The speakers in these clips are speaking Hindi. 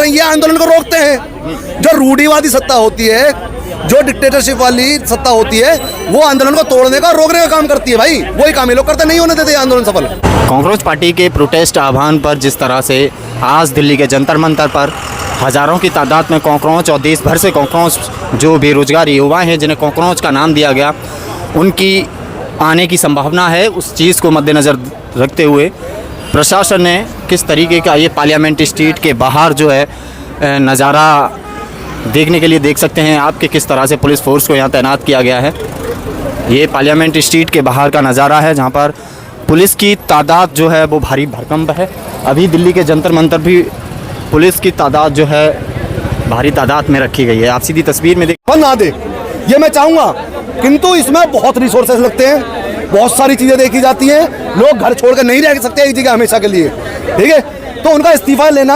ये आंदोलन को रोकते हैं। जो रूढ़िवादी सत्ता होती है, जो डिक्टेटरशिप वाली सत्ता होती है, वो आंदोलन को तोड़ने का, रोकने का काम करती है। भाई वही काम ये लोग करते, नहीं होने देते आंदोलन सफल। कांग्रेस पार्टी के प्रोटेस्ट आह्वान पर जिस तरह से आज दिल्ली के जंतर मंतर पर हज़ारों की तादाद में कॉकरोच और देश भर से कॉकरोच जो बेरोजगार युवा हैं जिन्हें कॉकरोच का नाम दिया गया, उनकी आने की संभावना है। उस चीज़ को मद्देनज़र रखते हुए प्रशासन ने किस तरीके का ये पार्लियामेंट स्ट्रीट के बाहर जो है नज़ारा देखने के लिए देख सकते हैं आप कि किस तरह से पुलिस फोर्स को यहाँ तैनात किया गया है। ये पार्लियामेंट स्ट्रीट के बाहर का नज़ारा है जहाँ पर पुलिस की तादाद जो है वो भारी भरकम है। अभी दिल्ली के जंतर मंतर भी पुलिस की तादाद जो है भारी तादाद में रखी गई है। आप सीधी तस्वीर में देख ना दे, ये मैं चाहूँगा, किंतु इसमें बहुत रिसोर्सेज लगते हैं, बहुत सारी चीज़ें देखी जाती हैं। लोग घर छोड़ कर नहीं रह सकते एक जगह हमेशा के लिए, ठीक है। तो उनका इस्तीफा लेना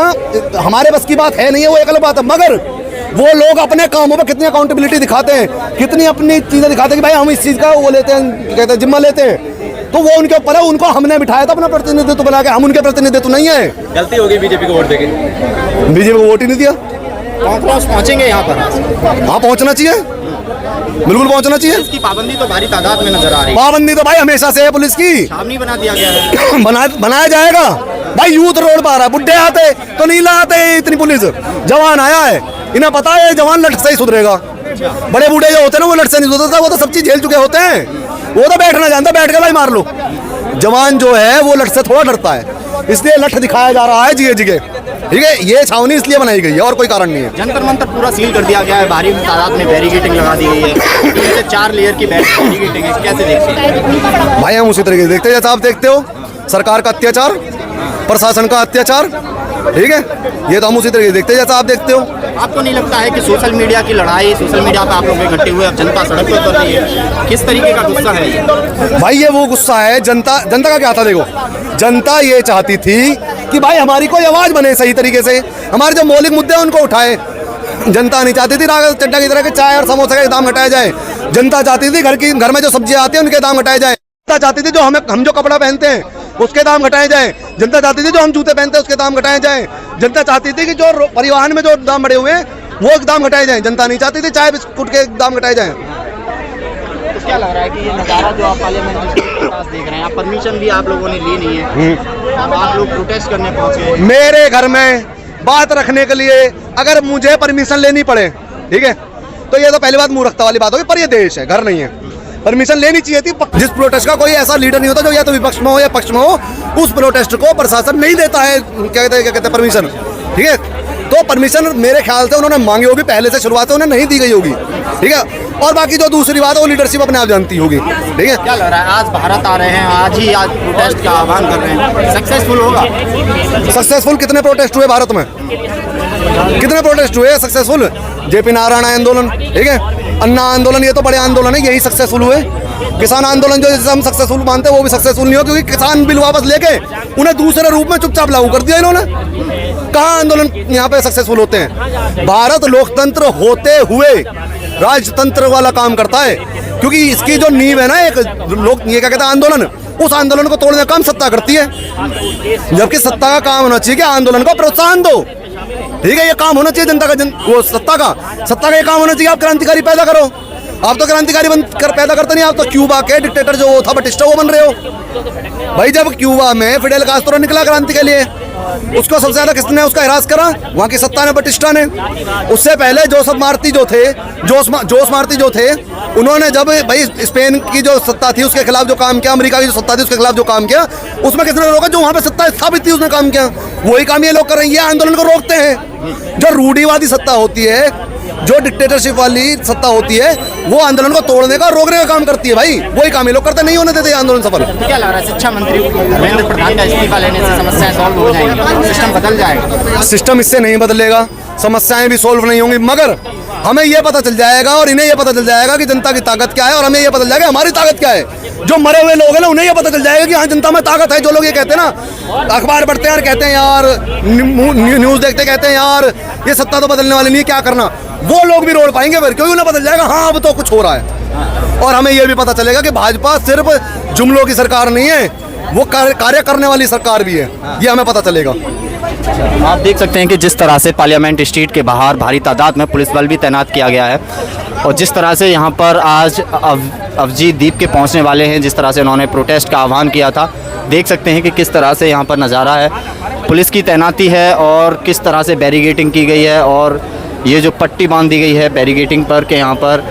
हमारे बस की बात है नहीं है, वो एक अलग बात है। मगर वो लोग अपने कामों में कितनी अकाउंटेबिलिटी दिखाते हैं, कितनी अपनी चीज़ें दिखाते हैं कि भाई हम इस चीज़ का वो लेते हैं, कहते हैं जिम्मा लेते हैं, तो वो उनके ऊपर है। उनको हमने बिठाया था अपना प्रतिनिधित्व बना के, हम उनके प्रतिनिधित्व नहीं है। गलती होगी बीजेपी को वोट देके, बीजेपी को वोट ही नहीं दिया। कॉकरोच पहुँचेंगे यहाँ पर, हाँ पहुँचना चाहिए, बिल्कुल पहुँचना चाहिए। इसकी पाबंदी तो भारी तादाद में नजर आ रही है। पाबंदी तो भाई हमेशा से है पुलिस की, छावनी बना दिया गया है। बनाया जाएगा भाई। यूथ रोड पर आ रहा है, बुढ़े आते तो नहीं लाते इतनी पुलिस। जवान आया है, इन्हें पता है जवान लट से ही सुधरेगा। बड़े बूढ़े जो होते हैं ना, वो लट से नहीं सुधरता, वो तो सब चीज झेल चुके होते हैं। वो तो बैठना जानता, बैठ के भाई मार लो। जवान जो है वो लट से थोड़ा डरता है, इसलिए लठ दिखाया जा रहा है जगह जगह, ठीक है। ये छावनी इसलिए बनाई गई है और कोई कारण नहीं है। जंतर मंतर पूरा सील कर दिया गया है, भारी तादाद में बैरिकेडिंग लगा दी गई है। 3 से 4 लेयर की बैरिकेडिंग है, कैसे देखते हैं? भाई हम उसी तरीके से देखते हैं जैसा आप देखते हो, सरकार का अत्याचार, प्रशासन का अत्याचार, ठीक है। ये तो हम उसी तरीके से देखते हैं जैसा आप देखते हो। आपको नहीं लगता है कि सोशल मीडिया की लड़ाई, सोशल मीडिया पे आप लोग इकट्ठे हुए, अब जनता सड़क पर उतर रही है, किस तरीके का गुस्सा है ये? भाई ये वो गुस्सा है, जनता का क्या था, देखो जनता ये चाहती थी कि भाई हमारी कोई आवाज़ बने सही तरीके से, हमारे जो मौलिक मुद्दे हैं उनको उठाए। जनता नहीं चाहती थी राघव चड्ढा की तरह के चाय और समोसे का दाम घटाया जाए। जनता चाहती थी घर में जो सब्जियां आती हैं उनके दाम घटाए जाए। जनता चाहती थी जो हम जो कपड़ा पहनते हैं उसके दाम घटाए जाए। जनता चाहती थी जो हम जूते पहनते हैं उसके दाम घटाए जाए। जनता चाहती थी कि जो परिवहन में जो दाम बढ़े हुए हैं वो दाम घटाए जाए। जनता नहीं चाहती थी चाय बिस्कुट के दाम घटाए जाए। तो क्या लग रहा है कि ये नज़ारा जो आप पार्लियामेंट के पास देख रहे हैं, परमिशन भी आप लोगों ने ली नहीं है, अब आप लोग प्रोटेस्ट करने पहुंचे। मेरे घर में बात रखने के लिए अगर मुझे परमिशन लेनी पड़े, ठीक है, तो ये तो पहली बात मूर्खता वाली बात होगी। पर ये देश है, घर नहीं है, परमिशन लेनी चाहिए थी। जिस प्रोटेस्ट का कोई ऐसा लीडर नहीं होता जो या तो विपक्ष में हो या पक्ष में हो, उस प्रोटेस्ट को प्रशासन नहीं देता है, क्या कहते हैं परमिशन, ठीक है। तो परमिशन मेरे ख्याल से उन्होंने मांगी होगी, पहले से शुरुआत से उन्हें नहीं दी गई होगी, ठीक है। और बाकी जो दूसरी बात है वो लीडरशिप अपने आप जानती होगी, ठीक है। क्या लग रहा है आज भारत आ रहे हैं, आज प्रोटेस्ट का आह्वान कर रहे हैं, सक्सेसफुल होगा? सक्सेसफुल कितने प्रोटेस्ट हुए भारत में, कितने प्रोटेस्ट हुए सक्सेसफुल? जेपी नारायण आंदोलन, ठीक है, अन्ना आंदोलन, ये तो बड़े आंदोलन है, यही सक्सेसफुल हुए। किसान आंदोलन जो हम सक्सेसफुल मानते हैं वो भी सक्सेसफुल नहीं हो, क्योंकि किसान बिल वापस लेके उन्हें दूसरे रूप में चुपचाप लागू कर दिया इन्होंने। कहाँ आंदोलन यहाँ पे सक्सेसफुल होते हैं? भारत लोकतंत्र होते हुए राजतंत्र वाला काम करता है, क्योंकि इसकी जो नींव है ना, एक लोग ये क्या कहते हैं आंदोलन, उस आंदोलन को तोड़ने का काम सत्ता करती है। जबकि सत्ता का काम होना चाहिए कि आंदोलन को प्रोत्साहन दो, ठीक है। ये काम होना चाहिए जनता का, वो सत्ता का ये काम होना चाहिए। आप क्रांतिकारी पैदा करो, आप तो क्रांतिकारी पैदा करते नहीं, आप तो क्यूबा के डिक्टेटर जो था बटिस्टा वो बन रहे हो। भाई जब क्यूबा में फिडेल कास्ट्रो निकला क्रांति के लिए, उसको सबसे ज्यादा किसने उसका हिरास करा? वहाँ की सत्ता ने, बटिस्टा ने। उससे पहले जोस मार्ती जो थे, उन्होंने जब भाई स्पेन की जो सत्ता थी उसके खिलाफ जो काम किया, अमेरिका की जो सत्ता थी उसके खिलाफ जो काम किया, उसमें किसने रोका? जो वहाँ पे सत्ता स्थापित थी उसने काम किया। वही काम ये लोग कर रहे हैं, ये आंदोलन को रोकते हैं। जो रूढ़िवादी सत्ता होती है, जो डिक्टेटरशिप वाली सत्ता होती है, वो आंदोलन को तोड़ने का, रोकने का काम करती है। भाई वही काम ये लोग करते, नहीं होने देते आंदोलन सफल। क्या लग रहा है शिक्षा मंत्री धर्मेंद्र प्रधान का इस्तीफा लेने से समस्याएं सॉल्व हो जाएंगी, सिस्टम बदल जाएगा? सिस्टम इससे नहीं बदलेगा, समस्याएं भी सॉल्व नहीं होंगी, मगर हमें ये पता चल जाएगा और इन्हें ये पता चल जाएगा कि जनता की ताकत क्या है, और हमें ये पता चल जाएगा हमारी ताकत क्या है। जो मरे हुए लोग हैं ना, उन्हें ये पता चल जाएगा कि हाँ जनता में ताकत है। जो लोग ये कहते हैं ना, अखबार पढ़ते हैं और कहते हैं यार, न्यूज़ देखते कहते हैं यार ये सत्ता तो बदलने वाली नहीं है, क्या करना, वो लोग भी रोड पाएंगे फिर, क्योंकि उन्हें पता चल जाएगा हाँ अब तो कुछ हो रहा है। और हमें ये भी पता चलेगा कि भाजपा सिर्फ जुमलों की सरकार नहीं है, वो कार्य करने वाली सरकार भी है, ये हमें पता चलेगा। आप देख सकते हैं कि जिस तरह से पार्लियामेंट स्ट्रीट के बाहर भारी तादाद में पुलिस बल भी तैनात किया गया है और जिस तरह से यहाँ पर आज अभिजीत दीप के पहुँचने वाले हैं, जिस तरह से उन्होंने प्रोटेस्ट का आह्वान किया था, देख सकते हैं कि किस तरह से यहाँ पर नज़ारा है, पुलिस की तैनाती है और किस तरह से बैरिगेटिंग की गई है और ये जो पट्टी बांध दी गई है बैरिगेटिंग पर के यहाँ पर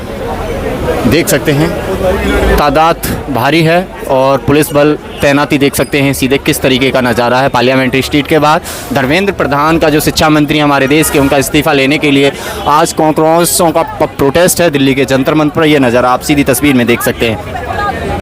देख सकते हैं तादाद भारी है और पुलिस बल तैनाती देख सकते हैं सीधे किस तरीके का नज़ारा है पार्लियामेंट्री स्ट्रीट के बाद। धर्मेंद्र प्रधान का जो शिक्षा मंत्री हमारे देश के, उनका इस्तीफ़ा लेने के लिए आज कांग्रेसों का प्रोटेस्ट है दिल्ली के जंतर मंतर पर। यह नज़ारा आप सीधी तस्वीर में देख सकते हैं।